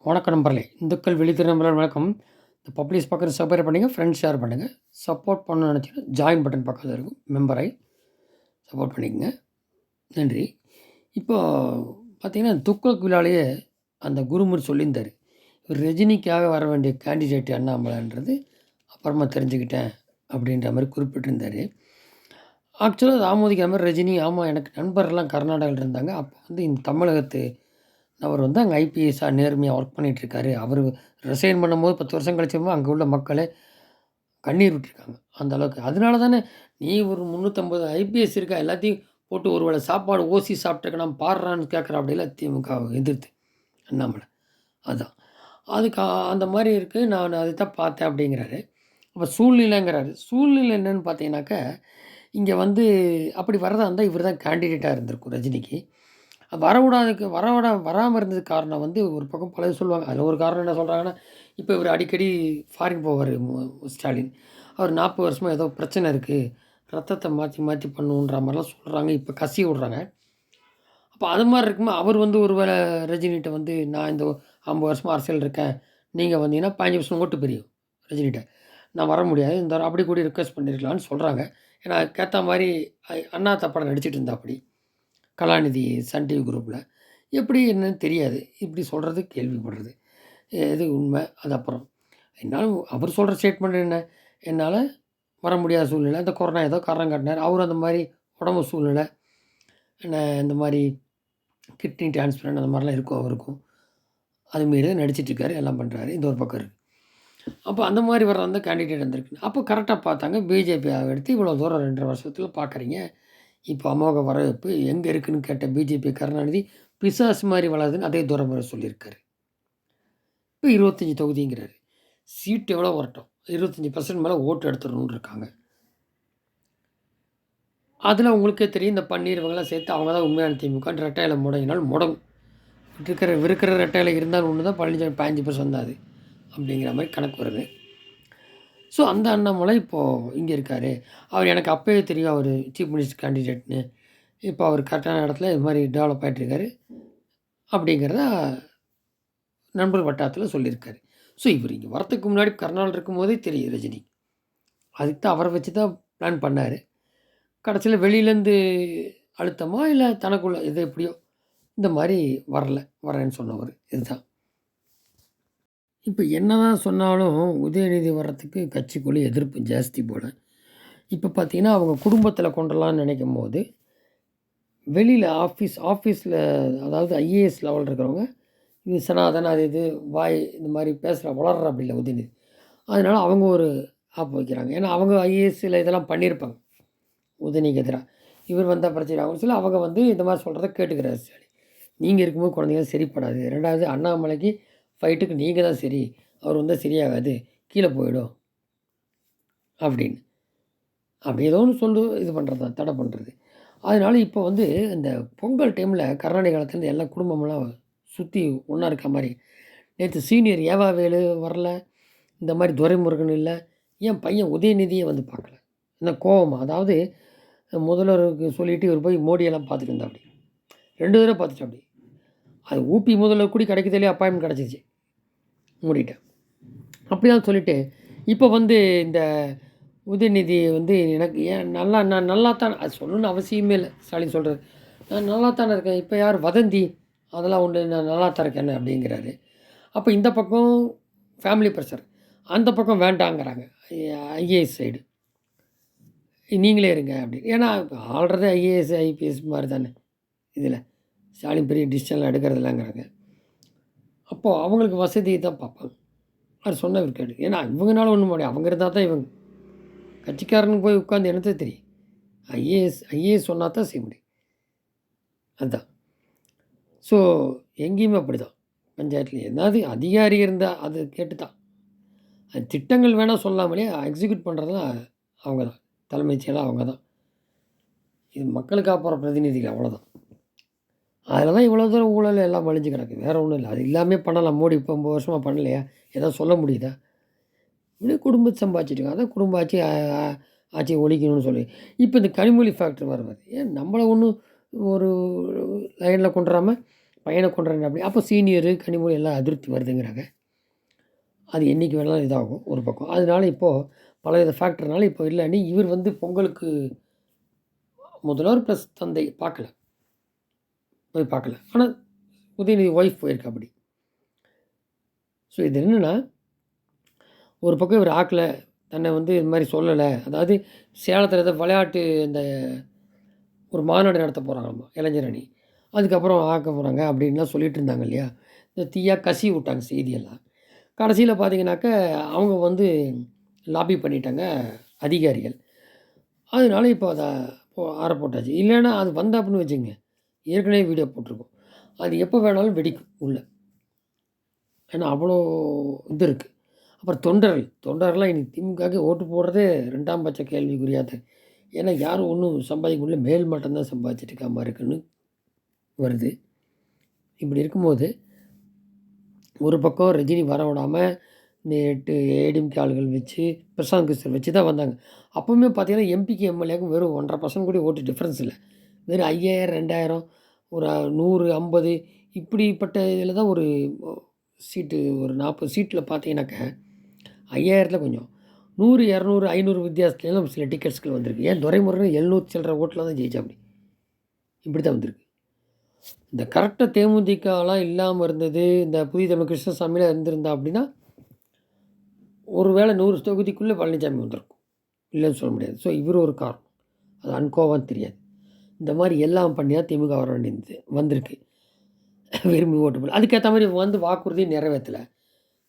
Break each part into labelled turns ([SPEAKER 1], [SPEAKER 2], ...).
[SPEAKER 1] வணக்கம் நண்பர்களே! இந்துக்கள் விழித்திரை நண்பர்களே வணக்கம். இந்த பப்ளிஷ் பக்கத்த சப்ஸ்கிரைப் பண்ணுங்க, ஃப்ரெண்ட்ஸ் ஷேர் பண்ணுங்க. சப்போர்ட் பண்ணணும்னு நெனச்சீங்கன்னா, ஜாயின் பட்டன் பக்கத்துல இருக்கும். மெம்பர் ஆயி சப்போர்ட் பண்ணிக்கங்க. நன்றி. இப்போ பார்த்தீங்கன்னா, துக்ளக் விழாலயே அந்த குருமூர்த்தி சொல்லியிருந்தாரு. ரஜினிக்காக வர வேண்டிய கேண்டிடேட் அண்ணாமலைன்றது அப்புறமா தெரிஞ்சுக்கிட்டேன், அப்படின்ற மாரி குறிப்பிட்டிருந்தாரு. ஆக்சுவலா அத ஆமோதிக்கிற மாரி ரஜினி, ஆமா எனக்கு நண்பர்லாம் கர்நாடகால இருந்தாங்க. அப்போ வந்து இந்த தமிழகத்து அவர் வந்து அங்க ஐபிஎஸ்ஸா நேர்மையா ஒர்க் பண்ணிட்டுருக்காரு. அவரு ரிசைன் பண்ணும்போது 10 வருஷம் கழிச்சும் அங்க உள்ள மக்களே கண்ணீர் விட்டுருக்காங்க. அந்த அளவுக்கு. அதனால தானே நீ ஒரு 350 ஐபிஎஸ் இருக்கா எல்லாத்தையும் போட்டு ஒரு வேள சாப்பாடு ஓசி சாப்பிட்டுருக்கனா பார்றான்னு கேட்குறாப்படிலாம் திமுக எதிர்த்து அண்ணாமலை. அதான். அதுக்கு அந்த மாரி இருக்கு. நான் அத தான் பார்த்தேன் அப்படிங்கிறாரு. அப்ப சூழ்நிலைங்கிறாரு. சூழ்நிலை என்னன்னு பார்த்தீங்கன்னாக்க, இங்க வந்து அப்படி வரதா இருந்தா இவரு தான் கேண்டிடேட்டா இருந்திருக்கும் ரஜினிக்கு. வரக்கூடாதுக்கு வராம இருந்ததுக்கு காரணம் வந்து ஒரு பக்கம் பலர் சொல்லுவாங்க. அதில ஒரு காரணம் என்ன சொல்றாங்கன்னா, இப்ப இவரு அடிக்கடி ஃபாரின் போவாரு ஸ்டாலின். அவர் 40 வருஷமா ஏதோ பிரச்சனை இருக்கு. ரத்தத்த மாத்தி மாத்தி பண்ணுன்ற மாரிலாம் சொல்றாங்க. இப்ப கசிய விடுறாங்க. அப்ப அது மாரி இருக்கும்போது அவர் வந்து ஒரு வேள ரஜினிட்ட வந்து நான் இந்த 50 வருஷமா அரசியல் இருக்கேன். நீங்க வந்தீங்கன்னா 15% ஓட்டு பிரியும் ரஜினிட்ட. நான் வர முடியாது. இந்த அப்படி கூட ரிக்வெஸ்ட் பண்ணியிருக்கலாம்னு சொல்றாங்க. ஏன்னா அதுக்கேத்த மாரி அண்ணாத்த படம் நடிச்சிட்டு இருந்தாப்படி. கலாநிதி சன் டிவி குரூப்ல. எப்படி என்னன்னு தெரியாது. இப்படி சொல்றது கேள்விப்படுறது. எது உண்மை? அது அப்புறம். என்னால அவர் சொல்ற ஸ்டேட்மெண்ட் என்ன? என்னால வர முடியாத சூழ்நிலை. இந்த கொரோனா ஏதோ காரணம் காட்டினாரு. அவரும் அந்த மாரி உடம்பு சூழ்நிலை. என்ன இந்த மாரி கிட்னி டிரான்ஸ்பிளான்ட் அந்த மாரிலாம் இருக்கும் அவருக்கும். அது மாரி தான் நடிச்சிட்டு இருக்காரு. எல்லாம் பண்றாரு. இந்த ஒரு பக்கம் இருக்கு. அப்போ அந்த மாரி வர அந்த கேண்டிடேட் வந்திருக்கு. அப்போ கரெக்ட்டா பார்த்தாங்க. பிஜேபி எடுத்து இவ்வளோ தூரம் 2 1/2 வருஷத்துல பார்க்குறீங்க. இப்போ அமோக வரவேற்பு எங்க இருக்குன்னு கேட்ட பிஜேபி கருணாநிதி, பிசாசு மாரி வளருதுன்னு அதே துரைமுருகன் சொல்லியிருக்காரு. இப்ப 25 தொகுதிங்கிறாரு. சீட் எவ்வளோ வரட்டும். 25% மேல ஓட்டு எடுத்துறணும்னு இருக்காங்க. அதில உங்களுக்கே தெரியும் இந்த பன்னீர் இவங்கலாம் சேர்த்து அவங்க தான் உண்மையான திமுகன்னு ரெட்டை இல முடங்கினால் முடங்கும். விருக்கிற ரெட்டை இல இருந்தால் ஒண்ணு தான் பழனிசாமி 15% தான் அது. அப்படிங்கிற மாரி கணக்கு வருது. ஸோ அந்த அண்ணாமலை இப்போ இங்க இருக்காரு. அவர் எனக்கு அப்பயே தெரியும் அவரு சீஃப் மினிஸ்டர் கேண்டிடேட்ன்னு. இப்போ அவர் கரெக்டான இடத்துல இது மாரி டெவலப் ஆயிட்டு இருக்காரு. அப்படிங்கிறத நண்பர் வட்டாரத்தில சொல்லியிருக்காரு. ஸோ இவரு இங்க வரதுக்கு முன்னாடி கர்நால்ல இருக்கும்போதே தெரியும் ரஜினி. அதுக்கு தான் அவர வச்சு தான் பிளான் பண்ணாரு. கடைசியில வெளியிலேருந்து அழுத்தமா, இல்ல தனக்குள்ள எது எப்படியோ இந்த மாரி வரல. வரேன்னு சொன்னவரு. இதுதான். இப்ப என்னதான் சொன்னாலும் உதயநிதி வர்றதுக்கு கட்சிக்குள்ள எதிர்ப்பு ஜாஸ்தி போல. இப்ப பார்த்தீங்கன்னா, அவங்க குடும்பத்தில கொண்டுலான்னு நினைக்கும்போது, வெளியில ஆஃபீஸ்ல அதாவது ஐஏஎஸ் லெவல்ல இருக்கிறவங்க, இது சனாதன அது இது வாய் இந்த மாரி வளர்றாப்படி இல்ல உதயநிதி. அதனால அவங்க ஒரு ஆப் வைக்கிறாங்க. ஏன்னா அவங்க ஐஏஎஸ்ல இதெல்லாம் பண்ணியிருப்பாங்க. உதயநிதிக்கு எதிரா. இவர் வந்தா பிரச்சனை ஆகும்னு சொல்லி அவங்க வந்து இந்த மாரி சொல்றத கேட்டுக்கிறாரு ஸ்டாலின். நீங்க இருக்கும்போது குழந்தைங்க சரிப்படாது. 2வது அண்ணாமலைக்கு ஃபைட்டுக்கு நீங்க தான் சரி. அவர் வந்தா சரியாகாது. கீழ போயிடும். அப்படின்னு. அப்படி ஏதோ ஒண்ணு சொல்லு இது பண்றது தான். தடை பண்றது. அதனால இப்போ வந்து இந்த பொங்கல் டைம்ல கர்நாடக காலத்துலேருந்து எல்லா குடும்பமெல்லாம் சுத்தி ஒண்ணா இருக்க மாரி. நேத்து சீனியர் ஏவாவேலு வரல. இந்த மாரி துரைமுருகன் இல்ல. என் பையன் உதயநிதியே வந்து பார்க்கல. என்ன கோவமா? அதாவது முதல்வருக்கு சொல்லிட்டு இவர் போய் மோடியெல்லாம் பார்த்துட்டு இருந்தாப்படி. 2 தடவ பார்த்துட்டாப்படி. அது ஊபி முதல்வர் கூட கிடைக்குதில்லையோ அப்பாயின்ட்மென்ட் கிடைச்சிருச்சு. மூடிட்டேன். அப்படிலாம் சொல்லிட்டு, இப்போ வந்து இந்த உதயநிதி வந்து எனக்கு ஏன் நான் நல்லா தான் அது சொல்லணும்னு அவசியமே இல்ல. ஸ்டாலின் சொல்றாரு. நான் நல்லா தானே இருக்கேன். இப்ப யார் வதந்தி? அதெல்லாம் ஒண்ணு நான் நல்லா தான் இருக்கேன்னு அப்படிங்கிறாரு. அப்ப இந்த பக்கம் ஃபேமிலி பிரஷர். அந்த பக்கம் வேண்டாங்கிறாங்க. IAS side. நீங்களே இருங்க அப்படின்னு. ஏன்னா ஆள்றதே ஐஏஎஸ், ஐபிஎஸ் மாரி தானே இதில. ஸ்டாலின் பெரிய டிசிஷன்லாம் எடுக்கிறதில்லங்கிறாங்க. அப்போ அவங்களுக்கு வசதிய தான் பார்ப்பாங்க. அவர் சொன்னா இவர் கேட்டு. ஏன்னா இவங்கனால ஒண்ணும் முடியாது. அவங்க இருந்தா தான் இவங்க. கட்சிக்காரனுக்கு போய் உட்கார்ந்து என்னத்த தெரியும்? ஐஏஎஸ் சொன்னா தான் செய்ய முடியும். அதான். ஸோ எங்கேயுமே அப்படிதான். பஞ்சாயத்துல எதாவது அதிகாரி இருந்தா அது கேட்டு தான். அது திட்டங்கள் வேணா சொல்லலாமலே எக்ஸிக்யூட் பண்றதெல்லாம் அவங்க தான். தலைமைச் செயலர் அவங்க தான். இது மக்களுக்கா போற பிரதிநிதிகள் அவ்வளோதான். அதில தான் இவ்வளோ தூரம் ஊழல் எல்லாம் மலிஞ்சு கிடக்கு. வேற ஒண்ணும் இல்ல. அது எல்லாமே பண்ணலாம். மோடி இப்போ 9 வருஷமா பண்ணலையா? ஏதாவது சொல்ல முடியுதா? இப்படியே குடும்பத்த சம்பாதிச்சுட்டு இருக்காங்க. அதான் குடும்ப ஆட்சி ஆட்சிய ஒழிக்கணும்னு சொல்லி. இப்ப இந்த கனிமொழி ஃபேக்டரி வருது. ஏன் நம்மள ஒண்ணும் ஒரு லைன்ல கொண்டு வராம பையனை கொண்டுறேன் அப்படி. அப்போ சீனியரு கனிமொழி எல்லாம் அதிருப்தி வருதுங்கிறாங்க. அது என்றைக்கு வேணாலும் இதாகும் ஒரு பக்கம். அதனால இப்போது பலவித ஃபேக்டர்னால இப்போ இல்லைன்னு இவர் வந்து பொங்கலுக்கு முதல்வர் ப்ளஸ் தந்தை பார்க்கல. போய் பார்க்கல. ஆனால் உதயநிதி ஒய்ஃப் போயிருக்காப்படி. ஸோ இது என்னென்னா, ஒரு பக்கம் இவர் ஆக்கல, தன்னை வந்து இது மாதிரி சொல்லலை. அதாவது சேலத்தில் ஏதோ விளையாட்டு இந்த ஒரு மாநாடு நடத்த போகிறாங்களாம்மா இளைஞர் அணி. அதுக்கப்புறம் ஆக்க போகிறாங்க அப்படின்லாம் சொல்லிட்டு இருந்தாங்க இல்லையா? இந்த தீயா கசி விட்டாங்க செய்தியெல்லாம். கடைசியில் பார்த்தீங்கன்னாக்க அவங்க வந்து லாபி பண்ணிட்டாங்க அதிகாரிகள். அதனால இப்போ அதை ஆற போட்டாச்சு. இல்லைன்னா அது வந்தாப்புன்னு வச்சுங்க, ஏற்கனவே வீடியோ போட்டிருக்கோம். அது எப்போ வேணாலும் வெடிக்கும் உள்ள. ஏன்னா அவ்வளோ இது இருக்குது. அப்புறம் தொண்டர்லாம் இன்றைக்கி திமுகவுக்கு ஓட்டு போடுறதே 2ஆம் பட்ச கேள்விக்குறியாது. ஏன்னா யாரும் ஒன்றும் சம்பாதிக்க முடியல, மேல் மட்டும்தான் சம்பாதிச்சுட்டு இருக்க மாதிரி இருக்குன்னு வருது. இப்படி இருக்கும்போது ஒரு பக்கம் ரஜினி வர விடாமல் இந்த 8 ஏடிஎம்கே ஆளுகள் வச்சு பிரசாந்த் கிஷோர் வச்சு தான் வந்தாங்க. அப்போவுமே பார்த்தீங்கன்னா எம்பிக்கு எம்எல்ஏக்கும் வெறும் 1.5% கூட ஓட்டு டிஃப்ரென்ஸ் இல்லை. வெறும் 5000 2000 ஒரு 100 50 இப்படிப்பட்ட இதில் தான் ஒரு சீட்டு ஒரு 40 சீட்டில் பார்த்தீங்கன்னாக்க 5000த்தில் கொஞ்சம் 100 200 500 வித்தியாசத்துலாம் சில டிக்கெட்ஸ்கள் வந்திருக்கு. ஏன் துரைமுருகன் 700 சில்லற ஓட்டில் தான் ஜெயிச்சாப்படி. இப்படி தான் வந்திருக்கு. இந்த கரெக்டாக தேமுதிகலாம் இல்லாமல் இருந்தது, இந்த புதிய தமிழ் கிருஷ்ணசாமிலாம் இருந்திருந்தா அப்படின்னா ஒரு வேளை 100 தொகுதிக்குள்ளே பழனிசாமி வந்திருக்கும். இல்லைன்னு சொல்ல முடியாது. ஸோ இவர் ஒரு காரணம். அது அன்கோவான்னு தெரியாது. இந்த மாதிரி எல்லாம் பண்ணி தான் திமுக வர வேண்டியது வந்திருக்கு. விரும்பி ஓட்டு போடல. அதுக்கேற்ற மாதிரி வந்து வாக்குறுதியும் நிறைவேற்றலை.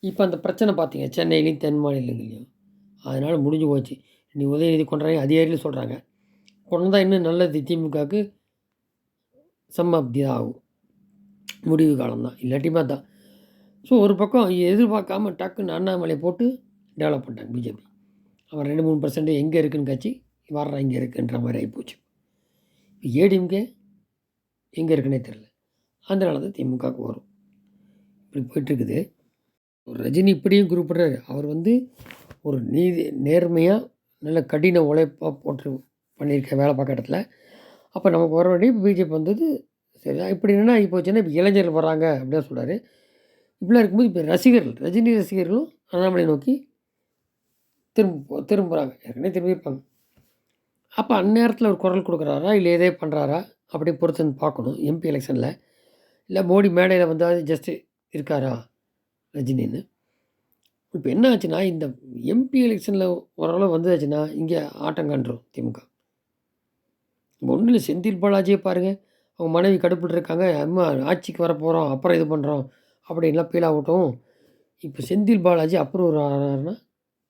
[SPEAKER 1] இப்போ அந்த பிரச்சனை பார்த்தீங்க சென்னையிலையும் தென் மாநிலங்கள்லையும். அதனால் முடிஞ்சு போச்சு. நீ உதயநிதி கொண்டாங்க அதிகாரிகளும் சொல்கிறாங்க. கொண்டு வந்தால் இன்னும் நல்லது, திமுகவுக்கு சமாப்தி தான் ஆகும். முடிவு காலம் தான். இல்லாட்டியுமே தான். ஸோ ஒரு பக்கம் எதிர்பார்க்காம டக்குன்னு அண்ணாமலை போட்டு டெவலப் பண்ணிட்டாங்க பிஜேபி. அவன் 2-3% எங்கே இருக்குன்னு கட்சி வர்ற இங்கே இருக்குன்ற மாதிரி ஆகிப்போச்சு. ஏடிஎம்கே எங்கே இருக்குன்னே தெரில. அதனால தான் திமுகவுக்கு வரும். இப்படி போயிட்டுருக்குது. ரஜினி இப்படியும் குறிப்பிட்றாரு. அவர் வந்து ஒரு நேர்மையாக நல்ல கடின உழைப்பாக போட்டு பண்ணியிருக்க வேலை பார்க்குற இடத்துல. அப்போ நமக்கு வர வேண்டிய பிஜேபி வந்தது சரி. இப்படி என்னென்னா ஆகி போச்சுன்னா இப்போ இளைஞர்கள் வராங்க அப்படின்னு சொல்கிறாரு. இப்படிலாம் இருக்கும்போது இப்போ ரசிகர்கள் ரஜினி ரசிகர்களும் அண்ணாமலை நோக்கி திரும்புகிறாங்க. ஏற்கனவே திரும்பியிருப்பாங்க. அப்போ அந்நேரத்தில் ஒரு குரல் கொடுக்குறாரா இல்லை எதே பண்ணுறாரா அப்படி பொறுத்து பார்க்கணும். எம்பி எலெக்ஷனில் இல்லை மோடி மேடையில் வந்தால் ஜஸ்ட்டு இருக்காரா ரஜினின்னு. இப்போ என்ன ஆச்சுன்னா இந்த எம்பி எலெக்ஷனில் ஓரளவு வந்தாச்சுன்னா இங்கே ஆட்டம் காண்றோம் திமுக. ஒன்றும் இல்லை, செந்தில் பாலாஜியை பாருங்கள். அவங்க மனைவி கடுப்பில் இருக்காங்க. அம்மா ஆட்சிக்கு வர போகிறோம் அப்புறம் இது பண்ணுறோம் அப்படின்லாம் பீல் ஆகட்டும். இப்போ செந்தில் பாலாஜி அப்ரூவ் ஆனார்னா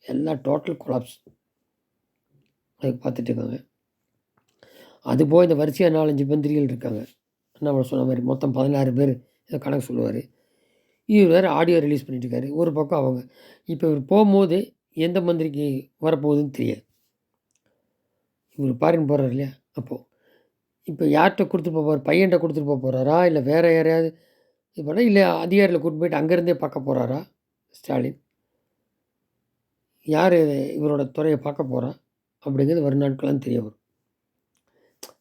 [SPEAKER 1] எல்லாம் டோட்டல் கொலாப்ஸ். அதுக்கு பார்த்துட்டு இருக்காங்க. அதுபோல் இந்த வரிசையாக 4-5 மந்திரிகள் இருக்காங்க. அண்ணாமலை சொன்ன மாதிரி மொத்தம் 16 பேர் இதை கணக்கு சொல்லுவார். இவர் வேறு ஆடியோ ரிலீஸ் பண்ணிட்டுருக்காரு. ஒரு பக்கம் அவங்க இப்போ இவர் போகும்போது எந்த மந்திரிக்கு வரப்போகுதுன்னு தெரியாது. இவர் பாருன்னு போகிறார் இல்லையா? அப்போது இப்போ யார்கிட்ட கொடுத்துட்டு போகிறார்? பையன்கிட்ட கொடுத்துட்டு போகிறாரா இல்லை வேறு யாரையாவது இது பண்ணால் இல்லை அதிகாரியில் கூட்டு போயிட்டு அங்கேருந்தே பார்க்க போகிறாரா ஸ்டாலின்? யார் இவரோட துறையை பார்க்க போகிறா அப்படிங்கிறது வரும் நாட்கள்லாம் தெரிய வரும்.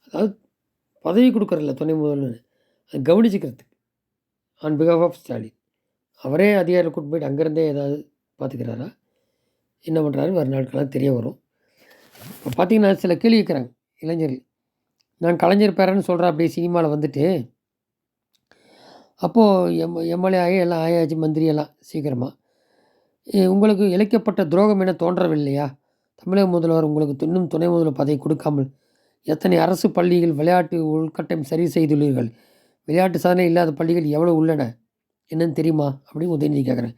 [SPEAKER 1] அதாவது பதவி கொடுக்குறதில்ல துணை முதல்வர், அது கவனிச்சுக்கிறதுக்கு ஆன் பிகாஃப் ஆஃப் ஸ்டாலின். அவரே அதிகாரியில் கூட்டு போயிட்டு அங்கேருந்தே ஏதாவது பார்த்துக்கிறாரா, என்ன பண்ணுறாரு வரும் நாட்கள்லாம் தெரிய வரும். இப்போ பார்த்தீங்கன்னா சில கேள்வி கேட்குறாங்க இளைஞர்கள். நான் கலைஞர் பேரன்னு சொல்கிறேன் அப்படியே சினிமாவில் வந்துட்டு. அப்போது எம்எல்ஏ ஆகி எல்லாம் ஆயாச்சு மந்திரி எல்லாம் சீக்கிரமாக. உங்களுக்கு இழைக்கப்பட்ட துரோகம் என தோன்றவில்லையா? தமிழக முதல்வர் உங்களுக்கு இன்னும் துணை முதல்வர் பதவி கொடுக்காமல் எத்தனை அரசு பள்ளிகள் விளையாட்டு உள்கட்டம் சரி செய்துள்ளீர்கள்? விளையாட்டு சாதனை இல்லாத பள்ளிகள் எவ்வளோ உள்ளன என்னன்னு தெரியுமா அப்படின்னு உதயநிதி கேட்குறேன்.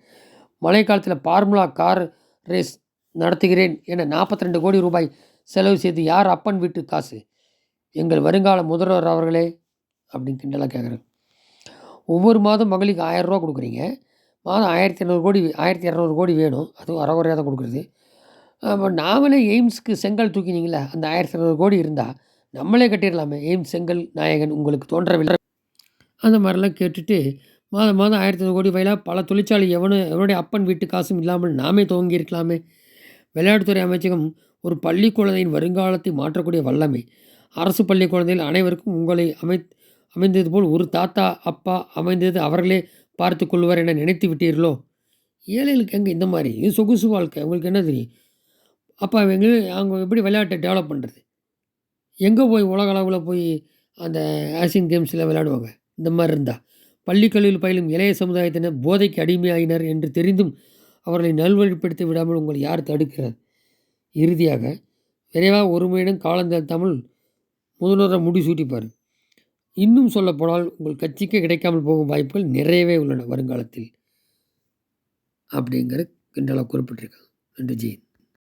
[SPEAKER 1] மழை காலத்தில் ஃபார்முலா கார் ரேஸ் நடத்துகிறேன் என 42 கோடி ரூபாய் செலவு செய்து யார் அப்பன் வீட்டு காசு? எங்கள் வருங்கால முதல்வர் அவர்களே அப்படின்னு கிண்டலாக கேட்குறேன். ஒவ்வொரு மாதம் மகளிருக்கு 1000 ரூபா கொடுக்குறீங்க. மாதம் 1200 கோடி வேணும். அதுவும் அறகுறையாக தான் கொடுக்குறது. நாமளே எய்ம்ஸ்க்கு செங்கல் தூக்கினீங்களே, அந்த 1200 கோடி இருந்தால் நம்மளே கட்டிடலாமே. எய்ம்ஸ் செங்கல் நாயகன் உங்களுக்கு தோன்றவில்லை? அந்த மாதிரிலாம் கேட்டுட்டு மாதம் 1200 கோடி வயலாக பல தொழிற்சாலை எவனுடைய அப்பன் வீட்டு காசும் இல்லாமல் நாமே துவங்கியிருக்கலாமே. விளையாட்டுத்துறை அமைச்சகம் ஒரு பள்ளி குழந்தையின் வருங்காலத்தை மாற்றக்கூடிய வல்லமை. அரசு பள்ளி குழந்தைகள் அனைவருக்கும் உங்களை அமைந்தது போல் ஒரு தாத்தா, அப்பா அமைந்தது அவர்களே பார்த்து கொள்வார் என நினைத்து விட்டீர்களோ? ஏழைகளுக்கு எங்கே இந்த மாதிரி? இது சொகுசு வாழ்க்கை. உங்களுக்கு என்ன தெரியும்? அப்போ அவங்க எப்படி விளையாட்டை டெவலப் பண்ணுறது? எங்கே போய் உலக அளவில் போய் அந்த ஆசியன் கேம்ஸில் விளையாடுவாங்க? இந்த மாதிரி இருந்தா. பள்ளி, கல்லூரியில் பயிலும் இளைய சமுதாயத்தினர் போதைக்கு அடிமையாயினர் என்று தெரிந்தும் அவர்களை நல்வழிப்படுத்தி விடாமல் உங்களை யார் தடுக்கிறார்? இறுதியாக விரைவாக ஒருமையிடம் காலந்தாழ்த்தாமல் முதல்வராக முடிசூட்டிப்பார். இன்னும் சொல்லப்போனால் உங்கள் கட்சிக்கு கிடைக்காமல் போகும் வாய்ப்புகள் நிறையவே உள்ளன வருங்காலத்தில் அப்படிங்கிற கிண்டலாக குறிப்பிட்டிருக்காங்க. நன்றி ஜெயின்.